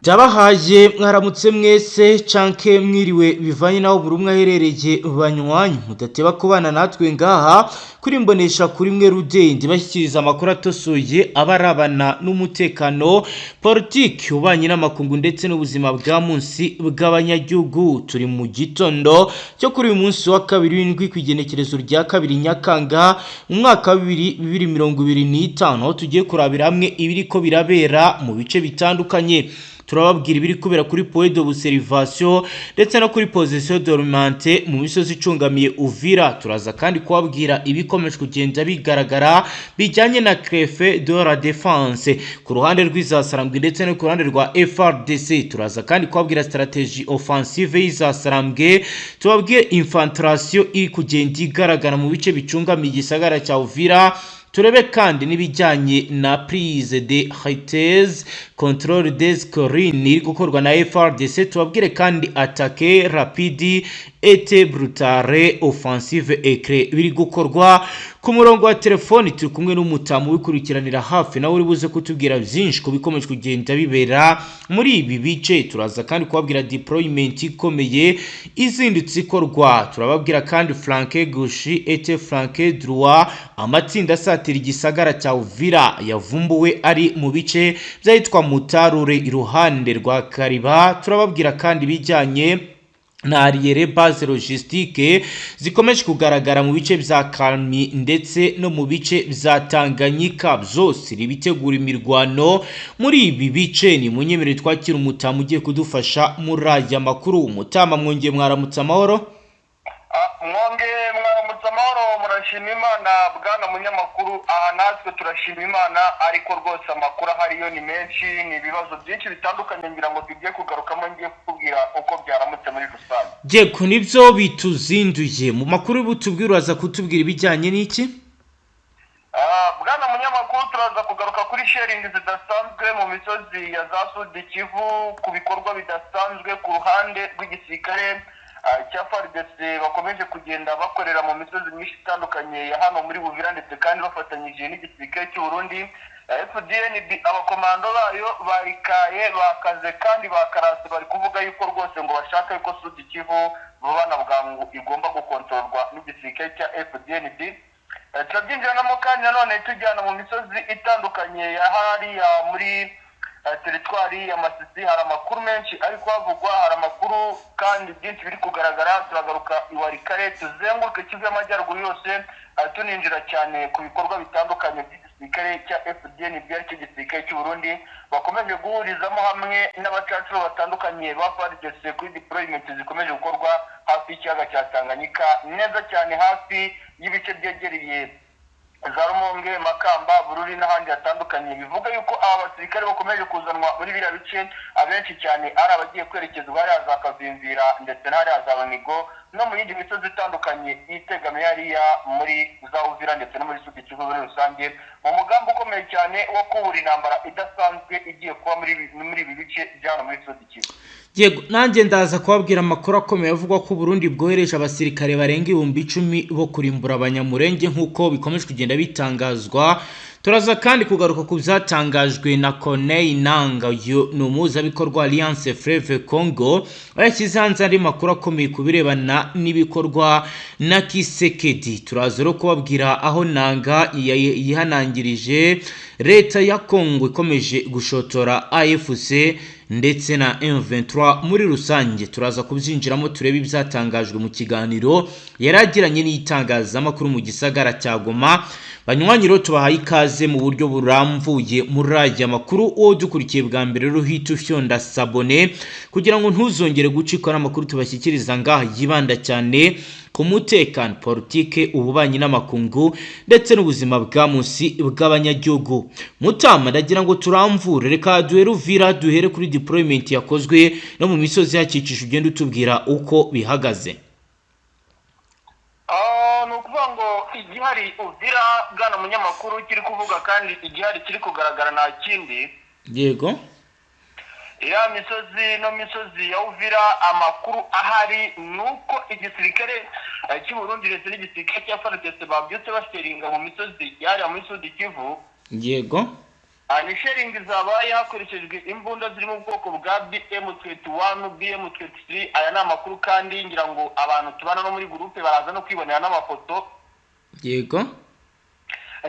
Jabahaje mwaramutse mwese canke mwiriwe bivanye naho buri umwe aherereye banywanyi mudateba kubana natwe ngaha kuri mbonesha kuri mwe rudende bashyikiriza amakuru atosoye abarabana n'umutekano politiki ubanye n'amakungu ndetse n'ubuzima bwa munsi bw'abanyagihugu. Turi mu gitondo cyo kuri uyu munsi wa kabiri w'indwi kwigenekerezo rya kabiri Nyakanga mu mwaka wa 2025 aho tugiye kurabira hamwe ibiriko birabera mu bice bitandukanye. Turababwira ibiri kubera kuri point d'observation ndetse no kuri position dormante mu misozi icungamiye Uvira. Turaza kandi kubabwira ibikomeje kugenda bigaragara bijyanye na Crefe de la Défense ku ruhande rw'izasarambwe ndetse no ku ruhande rwa FRDC. Turaza kandi kubabwira strategie offensive y'izasarambwe, tubabwiye infiltration iri kugenda igaragara mu bice bicungamiye igisagara cya Uvira. Turebe kandi n'ibijyanye na prise de haites control des collines iri gukorwa na FRDC. Tubabwire kandi attaque rapide et brutale offensive éclair biri gukorwa. Ku murongo wa telefoni turi kumwe n'umutamu wikurikiranira hafi nawe uri buze kutubwira byinshi ko bikomeje kugenda bibera muri ibi bice. Turaza kandi kubabwira deployment ikomeye izindutse ikorwa. Turababwira kandi flanque gauche et flanque droit amatsinda satira igisagara cya Uvira yavumbuwe ari mu bice byitwa Mutarure iruhande rwa Kariba. Turababwira kandi bijyanye na arriere base logistique zikomeje kugaragara mu bice bya Kalmi ndetse no mu bice bya Tanganyika. Byose ribitegura imirwano muri ibi bice. Ni munyemerere twakira umutamu ugiye kudufasha muri aya makuru. Umutama mwongeye mwaramutse amahoro? Mwaramutse amahoro, murashima Imana bwana munyamakuru. Natwe turashima Imana, ariko rwose amakuru ahariyo ni menshi, ni ibibazo byinshi bitandukanye ngira ngo tugiye kugarukamo, ngiye kukubwira uko byaramutse muri rusange. Yego nibyo bituzinduye mu makuru butubwira, uraza kutubwira ibijyanye n'iki? Bwana munyamakuru, turaza kugaruka kuri sharing zidasanzwe mu misozi ya za Sud Kivu, ku bikorwa bidasanzwe ku ruhande rw'igisirikare cya FARDC bakomeje kugenda bakorera mu misozi myinshi itandukanye ya hano muri Uvira, ndetse kandi bafatanyije n'igisirikare cy'u Burundi. FDNB abakomando bayo barikaye bakaze kandi bakarase, bari kuvuga yuko rwose ngo bashaka yuko Sud Kivu bana bwangu igomba gukontororwa n'igisirikare cya FDNB. Turabyinjirana mu kanya none tujyana mu misozi itandukanye ya hariya muri teritwari ya Masisi. Hari amakuru menshi ariko havugwa, hari amakuru kandi byinshi biri kugaragara. Turagaruka iwarikare tuzenguruke Kivu y'Amajyaruguru yose, tuninjira cyane ku bikorwa bitandukanye by'igisirikare cya FDNB aricyo gisirikare cy'u Burundi bakomeje guhurizamo hamwe n'abacacuro batandukanye ba FARDC kuri deployment zikomeje gukorwa hafi y'ikiyaga cya Tanganyika, neza cyane hafi y'ibice byegereye za Rumonge, Makamba, Bururi n'ahandi hatandukanye. Bivuga yuko aba basirikare bakomeje kuzanwa muri biriya bice, abenshi cyane ari abagiye kwerekezwa hariya za Kavimvira ndetse n'ahariya za Banigo no mu yindi misozi itandukanye itegamiye hariya muri za Uvira ndetse no muri Sud Kivu muri rusange, mu mugambi ukomeye cyane wo kubura intambara idasanzwe igiye kuba muri ibi bice byano muri Sud Kivu. Yego nanjye ndaza kubabwira amakuru akomeye avuga ko Burundi bwohereje abasirikare barenga 10,000 bo kurimbura abanyamurenge nk'uko bikomeje kugenda bitangazwa. Turaza kandi kugaruka ku byatangajwe na Corneille Nangaa, ni umuhuzabikorwa Alliance Fleuve Congo, yashyize hanze andi makuru akomeye ku birebana n'ibikorwa na Kisekedi. Turaza rero kubabwira aho Nangaa yihanangirije leta ya Congo ikomeje gushotora AFC ndetse na M23 muri rusange. Turaza kubyinjiramo turebe ibyatangajwe mu kiganiro yaragiranye n'itangazamakuru mu gisagara cya Goma. Banywanyi tubahaye ikaze mu buryo buramvuye muri aya makuru. Uwo dukurikiye bwa mbere rero hita ufyonda sabone kugira ngo ntuzongere gucikwa n'amakuru tubashyikiriza ngaha yibanda cyane ku mutekano, politike, ububanyi n'amakungu ndetse n'ubuzima bwa munsi bw'abanyagihugu. Mutama ndagira ngo turamvure, reka duhere Uvira, duhere kuri deployment yakozwe no mu misozi yakikije, ugenda utubwira uko bihagaze. Nukuvuga ngo igihari Uvira bwana munyamakuru kiri kuvuga kandi igihari kiri kugaragara nta kindi. Yego. Ya misozi ya Uvira, amakuru ahari nuko igisirikare cy'u Burundi ndetse n'igisirikare cya FARDC babyutse basheringa mu misozi yari muri Sud Kivu. Yego. ni sharing zabaye hakoreshejwe imbunda ziri mu bwoko bwa BM21 BM23. Aya ni amakuru kandi ngira ngo abantu tubana no muri groupe baraza no kwibonera n'amafoto. Yego.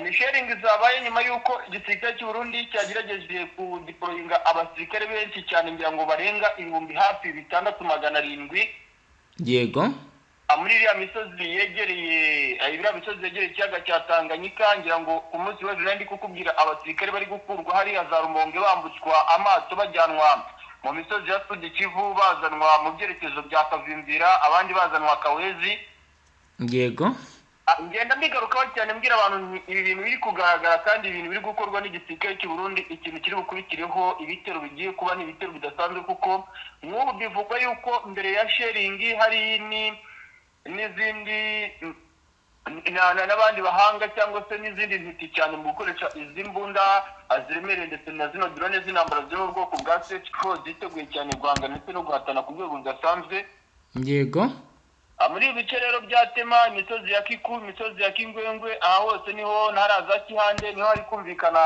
Ni sharing zabaye nyuma yuko igisirikare cy'u Burundi cyagerageje ku deployinga abasirikare benshi cyane ngira ngo barenga ibihumbi hafi 6700. Yego. Muri iriya misozi yegereye ikiyaga cya Tanganyika ngira ngo ku munsi w'ejo nandi kukubwira abasirikare bari gukurwa hariya za Rumonge bambutswa amato bajyanwa mu misozi ya Sud Kivu bazanwa mu byerekezo bya Kavimvira abandi bazanwa Kawezi. Yego. Ngenda mbigarukaho cyane mbwira abantu ibi bintu biri kugaragara kandi ibintu biri gukorwa n'igisirikare cy'u Burundi ikintu kiri bukurikireho ibitero bigiye kuba ni ibitero bidasanzwe kuko nk'ubu bivugwa yuko mbere ya sharing hari n'izindi n'abandi bahanga cyangwa se n'izindi ntiti cyane mu gukoresha izi mbunda ziremereye ndetse na zino drone z'intambara zo mu bwoko bwa Sechko ziteguye cyane guhangana ndetse no guhatana ku rwego rudasanzwe. Yego. Muri ibi bice rero byatema imisozi ya Kiku, imisozi ya Kingwengwe, aha hose niho ntaraza Kihande niho ari kumvikana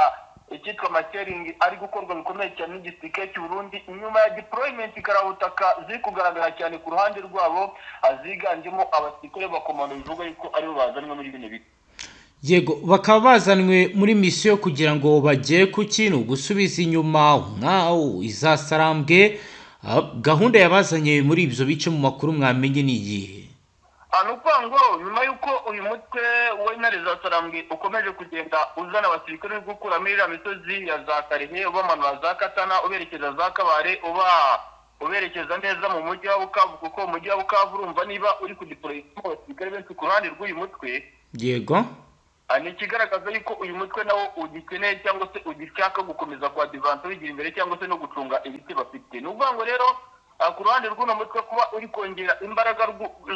icyitwa mastering ari gukorwa bikomeye cyane n'igisirikare cy'u Burundi inyuma ya deployment karabutaka ziri kugaragara cyane ku ruhande rwabo aziganjemo abasirikare bakomando bivuga yuko aribo bazanwe muri bine biti. Yego, bakaba bazanwe muri misiyo kugira ngo bagere ku kintu gusubiza inyuma nkaho izasarambwe. Gahunda yabazanye muri ibyo bice mu makuru mwamenye ni iyihe? Nukuvuga ngo nyuma yuko uyu mutwe w'intare za Sarambwe ukomeje kugenda uzana abasirikare gukura muri iriya misozi ya za Karehe ubamanura za Katana uberekeza za Kabare uberekeza neza mu mujyi wa Bukavu kuko umujyi wa Bukavu urumva niba uri kudeployinga abasirikare benshi ku ruhande rw'uyu mutwe. Yego. Ni ikigaragaza yuko uyu mutwe nawo ugikeneye cyangwa se ugishaka gukomeza kwa advance bigira imbere cyangwa se no gucunga ibiti bafite. Ni ukuvuga ngo rero ku ruhande rw'uno mutwe kuba uri kongera imbaraga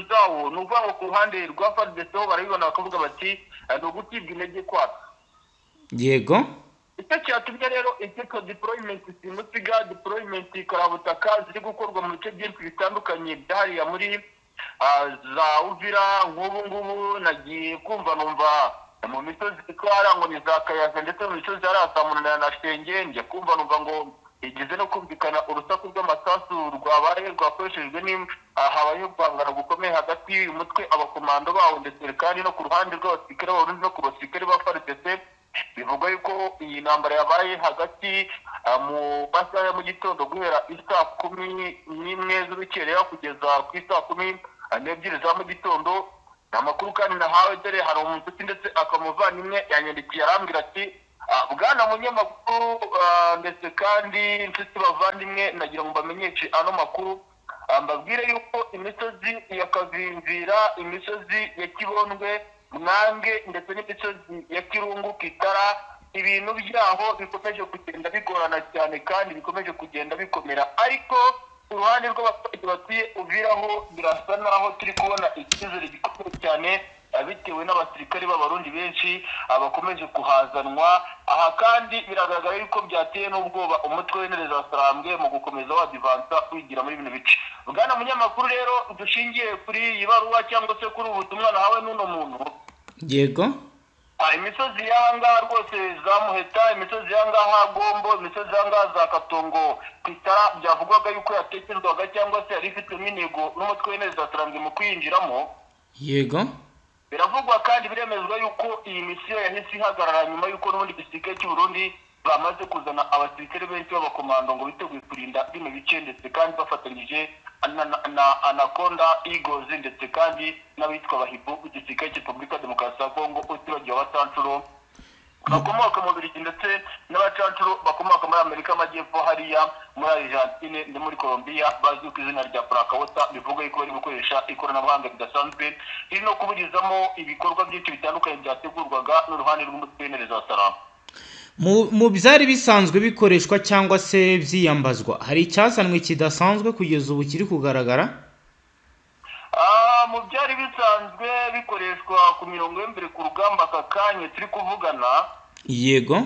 zawo ni ukuvuga ngo ku ruhande rwa FARDC ho barabibona bakavuga bati ni ugutibwa intege kwacu. Yego. Icyo cyatumye rero icyitwa deployment simusiga deployment karabutaka ziri gukorwa mu bice byinshi bitandukanye byahariya muri za Uvira. Nk'ubu ngubu nagiye kumva numva mu misozi itwara ngo ni za Kayaza ndetse mu misozi harazamunana na Shenge njye kumva numva ngo igeze no kumvikana urusaku rw'amasasu rwabaye rwakoreshejwe habaye guhangana gukomeye hagati y'uyu mutwe abakomando bawo ndetse kandi no ku ruhande rw'abasirikare b'Abarundi no ku basirikare ba FARDC. Bivugwa yuko iyi ntambara yabaye hagati mu masaha ya mu gitondo guhera isaa 11 z'urukerera kugeza ku isaa 12 za mu gitondo. Amakuru kandi nahawe dore hari umushuti ndetse akamuvandimwe yanyandikiye arambwira ati bwana munyamakuru ndetse kandi inshuti bavandimwe nagira ngo mbamenyeshe ano makuru mbabwire yuko imisozi ya Kavimvira, imisozi ya Kibondwe, Mwange ndetse n'imisozi ya Kirungu, Kitara ibintu byaho bikomeje kugenda bigorana cyane kandi bikomeje kugenda bikomera. Ariko uruhande rw'abaturage batuye Uviraho birasa naho turi kubona icyizere gikomeye cyane bitewe n'abasirikare b'Abarundi benshi bakomeje kuhazanwa. Aha kandi biragaragara yuko byateye n'ubwoba umutwe w'intare za Sarambwe mu gukomeza wadivansa wigira muri bino bice. Bwana munyamakuru rero dushingiye kuri iyi baruwa cyangwa se kuri ubutumwa nahawe n'uno muntu. Yego. Imisozi y'ahangaha rwose za Muheta, imisozi y'ahangaha Gombo, imisozi y'ahangaha za Katongo, Kitara byavugwaga yuko yatekerezwaga cyangwa se yari ifitemo intego n'umutwe w'intare za Sarambwe mu kwinjiramo. Yego. Biravugwa kandi biremezwa yuko iyi misiyo yahise ihagarara nyuma yuko n'ubundi gisirikare cy'u Burundi bamaze kuzana abasirikare benshi b'abakomando ngo biteguye kurinda bino bice ndetse kandi bafatanyije na Anaconda Eagles ndetse kandi n'abitwa Bahibu igisirikare cya Repubulika Demokarasi ya Kongo utibagiwe abacancuro bakomoka mu Bubiligi ndetse n'abacancuro bakomoka muri Amerika y'Amajyepfo hariya muri Argentine no muri Colombia bazwi ku izina rya Prakawota. Bivuga yuko bari gukoresha ikoranabuhanga bidasanzwe riri no kuburizamo ibikorwa byinshi bitandukanye byategurwaga n'uruhande rw'umutwe w'intare za Sarambwe. Mu byari bisanzwe bikoreshwa cyangwa se byiyambazwa hari icyazanwe kidasanzwe kugeza ubu kiri kugaragara? Mu byari bisanzwe bikoreshwa ku mirongo y'imbere ku rugamba aka kanya turi kuvugana. Yego.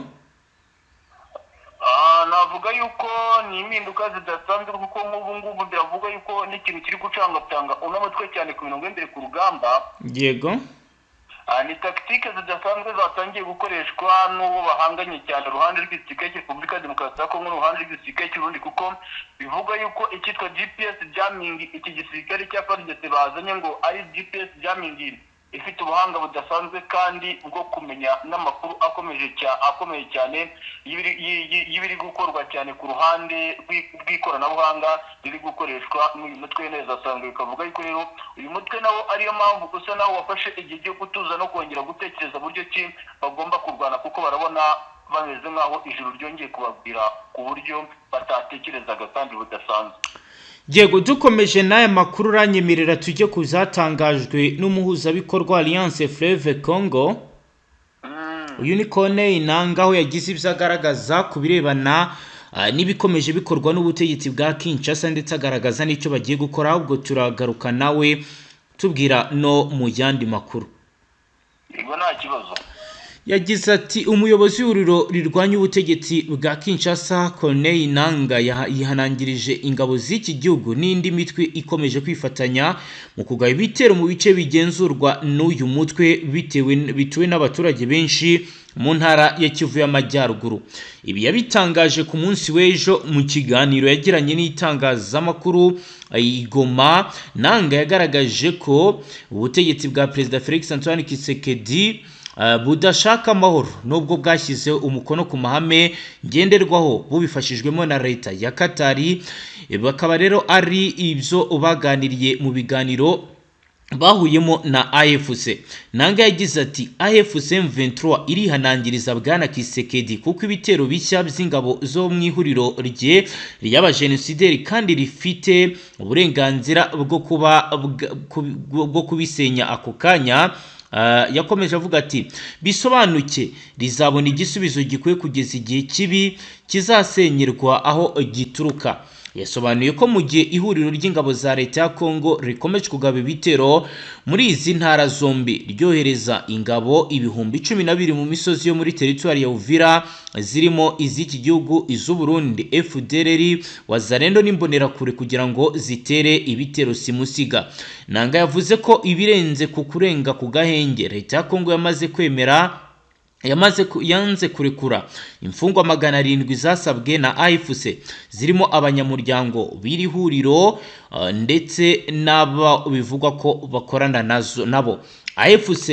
Navuga yuko ni impinduka zidasanzwe kuko nk'ubu ngubu biravuga yuko n'ikintu kiri gucangatanga uno mutwe cyane ku mirongo y'imbere ku rugamba. Yego. ni tactique zidasanzwe zatangiye gukoreshwa n'uwo bahanganye cyane uruhande rw'igisirikare cya Repubulika ya Demokarasi ya Kongo n'uruhande rw'igisirikare cy'Uburundi, kuko bivuga yuko icyitwa GPS jamming iki gisirikare cya FARDC bazanye ngo ari GPS jamming ifite ubuhanga budasanzwe kandi bwo kumenya n'amakuru akomeye cyane y'ibiri gukorwa cyane ku ruhande rw'ikoranabuhanga riri gukoreshwa n'uyu mutwe neza asanzwe. Bikavuga yuko rero uyu mutwe nawo ariyo mpamvu gusa nawo wafashe igihe cyo kutuza no kongera gutekereza buryo ki bagomba kurwana, kuko barabona bameze nk'aho ijuru ryongeye kubabwira ku buryo batatekerezaga kandi budasanzwe. Yego, dukomeje n'aya makuru uranyemerera tujye kuzatangajwe n'umuhuzabikorwa Alliance Fleuve Congo. Uyu ni Corneille Nangaa aho yagize ibyo agaragaza ku birebana n'ibikomeje bikorwa n'ubutegetsi bwa Kinshasa, ndetse agaragaza n'icyo bagiye gukora. Ahubwo turagaruka nawe tubwira no mu yandi makuru. Yego, nta kibazo. Yagize ati umuyobozi w'uriro rirwanya ubutegetsi bwa Kinshasa Corneille Nangaa yihanangirije ingabo z'iki gihugu n'indi mitwe ikomeje kwifatanya mu kugaba ibitero mu bice bigenzurwa n'uyu mutwe bituwe n'abaturage benshi mu ntara ya Kivu y'Amajyaruguru. Ibi yabitangaje ku munsi w'ejo mu kiganiro yagiranye n'itangazamakuru i Goma. Nangaa yagaragaje ko ubutegetsi bwa Perezida Felix Antoine Tshisekedi budashaka amahoro nubwo bwashyize umukono ku mahame ngenderwaho bubifashijwemo na leta ya Katari. Bakaba rero ari ibyo baganiriye mu biganiro bahuyemo na AFC. Nangaa yagize ati AFC M23 irihanangiriza bwana Tshisekedi kuko ibitero bishya by'ingabo zo mu ihuriro rye ry'abajenosideri kandi rifite uburenganzira bwo kubisenya ako kanya. Yakomeje avuga ati bisobanuke rizabona igisubizo gikwiye kugeza igihe kibi kizasenyerwa aho gituruka. Yasobanuye ko mu gihe ihuriro ry'ingabo za leta ya Kongo rikomeje kugaba ibitero muri izi ntara zombi ryohereza ingabo ibihumbi 12 mu misozi yo muri teritwari ya Uvira zirimo iz'iki gihugu, iz'Uburundi, FDLR, Wazalendo n'imbonerakure kugira ngo zitere ibitero simusiga. Nangaa yavuze ko ibirenze ku kurenga ku gahenge leta ya Kongo yanze kurekura imfungwa 700 zasabwe na AFC zirimo abanyamuryango b'iri huriro ndetse n'aba bivugwa ko bakorana nabo. AFC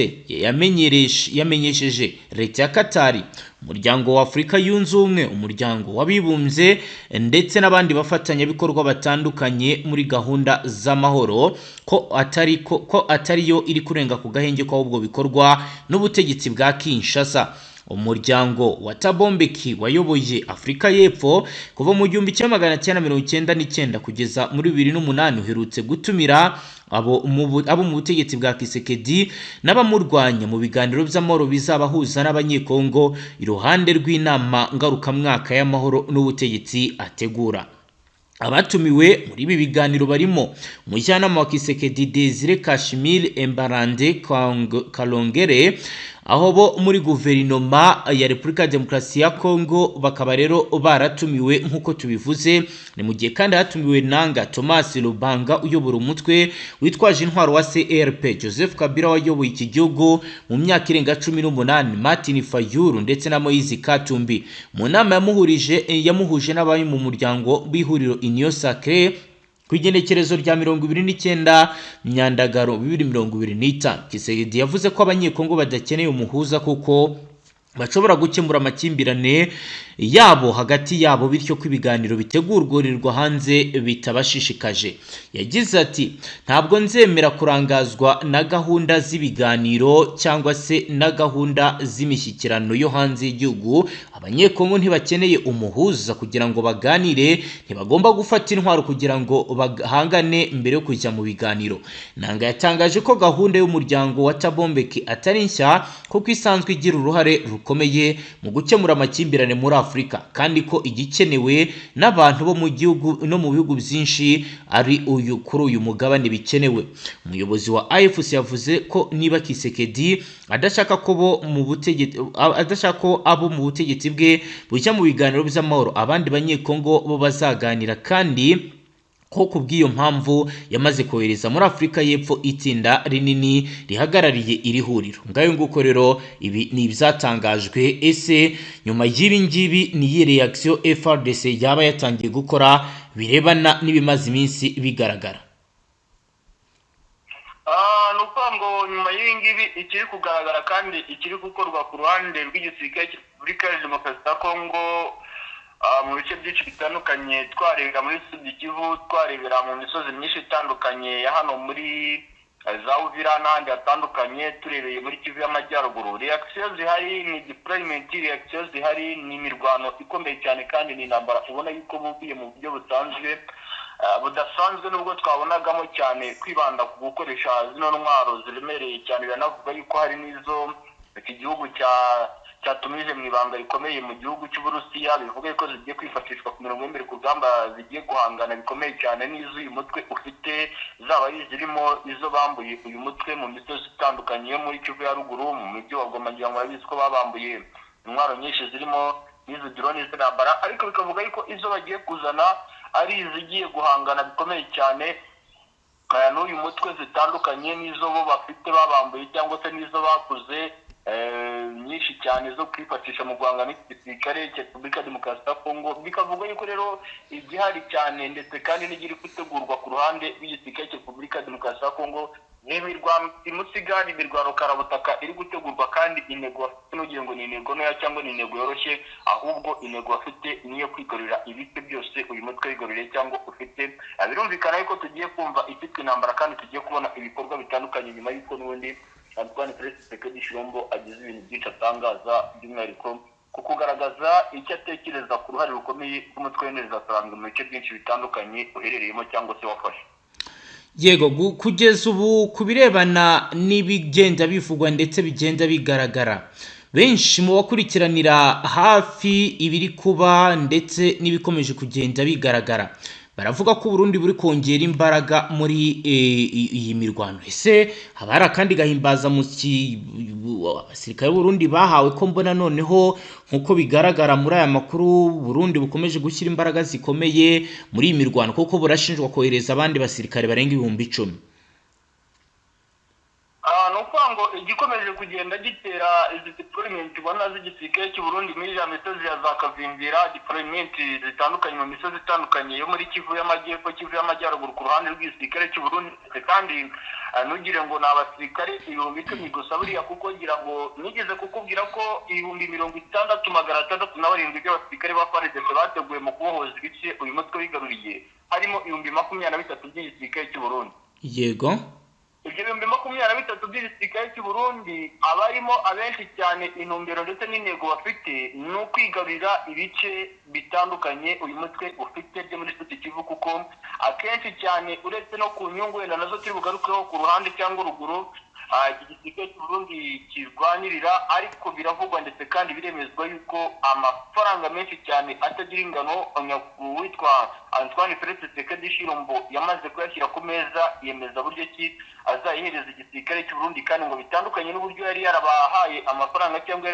yamenyesheje leta ya Katari, umuryango wa Afurika yunze ubumwe, umuryango w'abibumbye ndetse n'abandi bafatanyabikorwa batandukanye muri gahunda z'amahoro ko atari yo iri kurenga ku gahenge ko ahubwo bikorwa n'ubutegetsi bwa Kinshasa. Umuryango wa Thabo Mbeki wayoboye Afurika y'Epfo kuva mu 1999 kugeza muri 2008 uherutse gutumira abo mu butegetsi bwa Tshisekedi n'abamurwanya mu biganiro by'amahoro bizabahuza n'abanyekongo iruhande rw'inama ngarukamwaka y'amahoro n'ubutegetsi ategura. Abatumiwe muri ibi biganiro barimo umujyanama wa Tshisekedi Desire Kashmir Embarande Kalongere, aho bo muri guverinoma ya Repubulika ya Demokarasi ya Kongo bakaba rero baratumiwe nk'uko tubivuze. Ni mu gihe kandi hatumiwe Nangaa Thomas Lubanga uyobora umutwe witwaje intwaro wa CRP, Joseph Kabila wayoboye iki gihugu mu myaka irenga 18, Martin Fayulu ndetse na Moise Katumbi. Mu nama yamuhuje n'abari mu muryango b'ihuriro Union Sacrée ku igenekerezo rya 29 Myandagaro 2025. Tshisekedi yavuze ko abanyekongo badakeneye umuhuza kuko bashobora gukemura amakimbirane yabo hagati yabo, bityo ko ibiganiro bitegurwa hanze bitabashishikaje. Yagize ati ntabwo nzemera kurangazwa na gahunda z'ibiganiro cyangwa se na gahunda z'imishyikirano yo hanze y'igihugu. Abanyekongo ntibakeneye umuhuza kugira ngo baganire, ntibagomba gufata intwaro kugira ngo bahangane mbere yo kujya mu biganiro. Nangaa yatangaje ko gahunda y'umuryango wa Thabo Mbeki atari nshya kuko isanzwe igira uruhare rukomeye mu gukemura amakimbirane muri Afurika, kandi ko igikenewe n'abantu bo mu gihugu no mu bihugu byinshi ari kuri uyu mugabane bikenewe. Umuyobozi wa AFC yavuze ko niba Tshisekedi adashaka ko abo mu butegetsi bwe bujya mu biganiro by'amahoro, abandi banyekongo bo bazaganira kandi ko kubw'iyo mpamvu yamaze kohereza muri Afurika y'Epfo itsinda rinini rihagarariye iri huriro. Ngayo nguko rero ibi ni ibyatangajwe. Ese nyuma y'ibi ngibi ni iyi reaction FARDC yaba yatangiye gukora birebana n'ibimaze iminsi bigaragara? nuko ngo nyuma y'ibi ngibi ikiri kugaragara kandi ikiri gukorwa ku ruhande rw'igisirikare cya Repubulika ya Demokarasi ya Kongo mu bice byinshi bitandukanye, twarebera muri Sud Kivu, twarebera mu misozi myinshi itandukanye ya hano muri za Uvira n'ahandi hatandukanye, turebeye muri Kivu y'Amajyaruguru. Reaction zihari ni deployment, reaction zihari ni imirwano ikomeye cyane kandi ni intambara ubona yuko bubiye mu buryo budasanzwe nubwo twabonagamo cyane kwibanda ku gukoresha zino ntwaro ziremereye cyane. Biranavuga yuko hari n'izo iki gihugu cyatumije mu ibanga rikomeye mu gihugu cy'Uburusiya, bivuga ko zigiye kwifashishwa ku mirongo y'imbere ku rugamba, zigiye guhangana bikomeye cyane n'izo uyu mutwe ufite, zaba zirimo izo bambuye uyu mutwe mu misozi itandukanye yo muri Kivu ya ruguru, mu mujyi wa Goma. Ngira ngo murabizi ko babambuye intwaro nyinshi zirimo n'izo drone z'intambara, ariko bikavuga yuko izo bagiye kuzana ari izigiye guhangana bikomeye cyane n'uyu mutwe zitandukanye n'izo bo bafite babambuye cyangwa se n'izo bakuze nyinshi cyane zo kwifashisha mu guhangana n'igisirikare cya Repubulika ya Demokarasi ya Kongo. Bikavuga yuko rero igihari cyane ndetse kandi n'igiri gutegurwa ku ruhande rw'igisirikare cya Repubulika ya Demokarasi ya Kongo ni imusigari, imirwano karabutaka iri gutegurwa, kandi intego bafite n'ugira ngo ni intego ntoya cyangwa ni intego yoroshye, ahubwo intego bafite niyo kwigarurira ibice byose uyu mutwe wigaruriye cyangwa ufite. Birumvikana yuko tugiye kumva ifitwe intambara kandi tugiye kubona ibikorwa bitandukanye nyuma y'uko n'ubundi Antoine Felix Tshisekedi Tshilombo agize ibintu byinshi atangaza, by'umwihariko ku kugaragaza icyo atekereza ku ruhare rukomeye rw'umutwe w'interahamwe mu bice byinshi bitandukanye uherereyemo cyangwa se wafashe. Yego, kugeza ubu ku birebana n'ibigenda bivugwa ndetse bigenda bigaragara, benshi mu bakurikiranira hafi ibiri kuba ndetse n'ibikomeje kugenda bigaragara baravuga ko Burundi buri kongera imbaraga muri iyi mirwano. Ese haba hari akandi gahimbaza mu abasirikare b'Uburundi bahawe? Ko mbona noneho nkuko bigaragara muri aya makuru Burundi bukomeje gushyira imbaraga zikomeye muri iyi mirwano, kuko burashinjwa kohereza abandi basirikare barenga 10,000. nuko ngo igikomeje kugenda gitera izi deployment ubona z'igisirikare cy'u Burundi muri ya misozi ya za Kavimvira, deployment zitandukanye mu misozi itandukanye yo muri Kivu y'Amajyepfo, Kivu y'Amajyaruguru ku ruhande rw'igisirikare cy'u Burundi. Kandi nugire ngo ni abasirikare 10,000 gusa buriya, kuko ngira ngo nigeze kukubwira ko 66,607 by'abasirikare ba FARDC bateguye mu kubohoza ibice uyu mutwe wigaruriye, harimo 23,000 by'igisirikare cy'u Burundi. Yego, ibyo 23,000 by'igisirikare cy'u Burundi abarimo abenshi cyane intumbero ndetse n'intego bafite ni ukwigarurira ibice bitandukanye uyu mutwe ufite byo muri Sud Kivu, kuko akenshi cyane uretse no ku nyungu wenda nazo turi bugarukeho ku ruhande cyangwa uruguru igisirikare cy'u Burundi kirwanirira, ariko biravugwa ndetse kandi biremezwa yuko amafaranga menshi cyane atagira ingano witwa Antoine Felix Tshisekedi Tshilombo yamaze kuyashyira ku meza, yemeza buryo ki azayihereza igisirikare cy'u Burundi, kandi ngo bitandukanye n'uburyo yari yarabahaye amafaranga cyangwa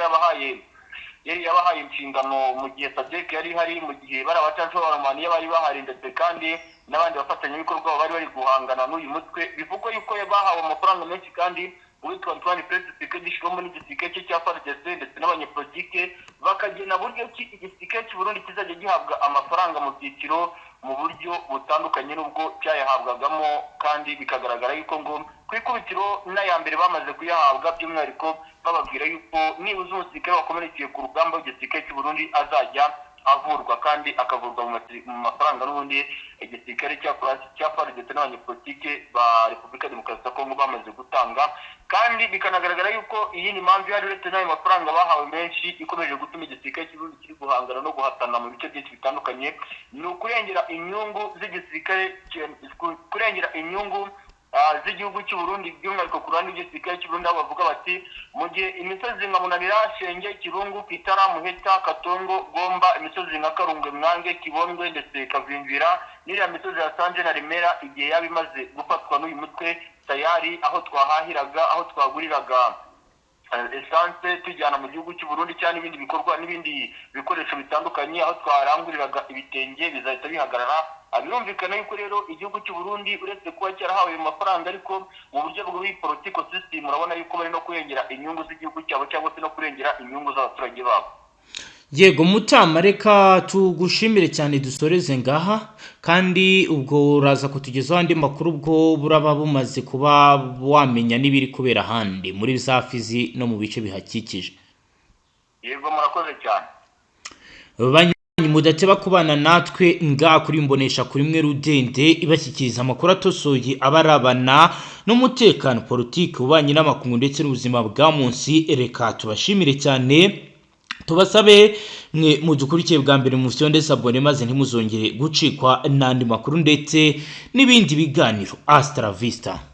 yari yabahaye inshingano mu gihe Sadek yari hari, mu gihe bari abacanshoromani bari bahari, ndetse kandi n'abandi bafatanyabikorwa bari bari guhangana n'uyu mutwe. Bivugwa yuko bahawe amafaranga menshi, kandi uwitwa Antoine Felix Tshisekedi Tshilombo n'igisirikare cye cya FARDC ndetse n'abanyepolitike bakagena buryo ki igisirikare cy'u Burundi kizajya gihabwa amafaranga mu byiciro mu buryo butandukanye n'ubwo cyayahabwagamo, kandi bikagaragara yuko ngo ku ikubitiro n'aya mbere bamaze kuyahabwa, by'umwihariko bababwira yuko nibuze umusirikare wakomerekeye ku rugamba w'igisirikare cy'u Burundi azajya avurwa, kandi akavurwa mu mafaranga n'ubundi igisirikare cya FARDC n'abanyepolitike ba Repubulika ya Demokarasi ya Kongo bamaze gutanga. Kandi bikanagaragara yuko iyi ni mpamvu yari uretse n'ayo mafaranga bahawe menshi ikomeje gutuma igisirikare cy'u Burundi kiri guhangana no guhatana mu bice byinshi bitandukanye, ni ukurengera inyungu z'igisirikare, kurengera inyungu z'igihugu cy'u Burundi, by'umwihariko ku ruhande rw'igisirikare cy'u Burundi aho bavuga bati mu gihe imisozi nka Munanira, Shenge, Kirungu, Kitara, Muheta, Katongo, Gomba, imisozi nka Karungwe, Mwange, Kibondwe ndetse Kavimvira n'iriya misozi ya Sanje na Remera igihe yabimaze gufatwa n'uyu mutwe tayari, aho twahahiraga, aho twaguriraga esanse tujyana mu gihugu cy'u Burundi cyangwa n'ibindi bikorwa n'ibindi bikoresho bitandukanye, aho twaranguriraga ibitenge bizahita bihagarara. Birumvikana yuko rero igihugu cy'u Burundi uretse kuba cyarahawe ayo mafaranga, ariko mu buryo bw'political system urabona yuko bari no kurengera inyungu z'igihugu cyabo cyangwa se no kurengera inyungu z'abaturage babo. Yego Mutama, reka tugushimire cyane dusoreze ngaha, kandi ubwo uraza kutugezaho andi makuru ubwo buraba bumaze kuba wamenya n'ibiri kubera handi muri za Fizi no mu bice bihakikije. Yego murakoze cyane. Banywanyi mudateba kubana natwe ngaha kuri Mbonesha kuri mwe Rudende ibashyikiriza amakuru atosoye abarabana n'umutekano, politiki, ububanyi n'amakungu ndetse n'ubuzima bwa munsi. Reka tubashimire cyane, tubasabe mwe mudukurikiye bwa mbere mu vyonde sabone maze ntimuzongere gucikwa n'andi makuru ndetse n'ibindi biganiro. Hasta la vista.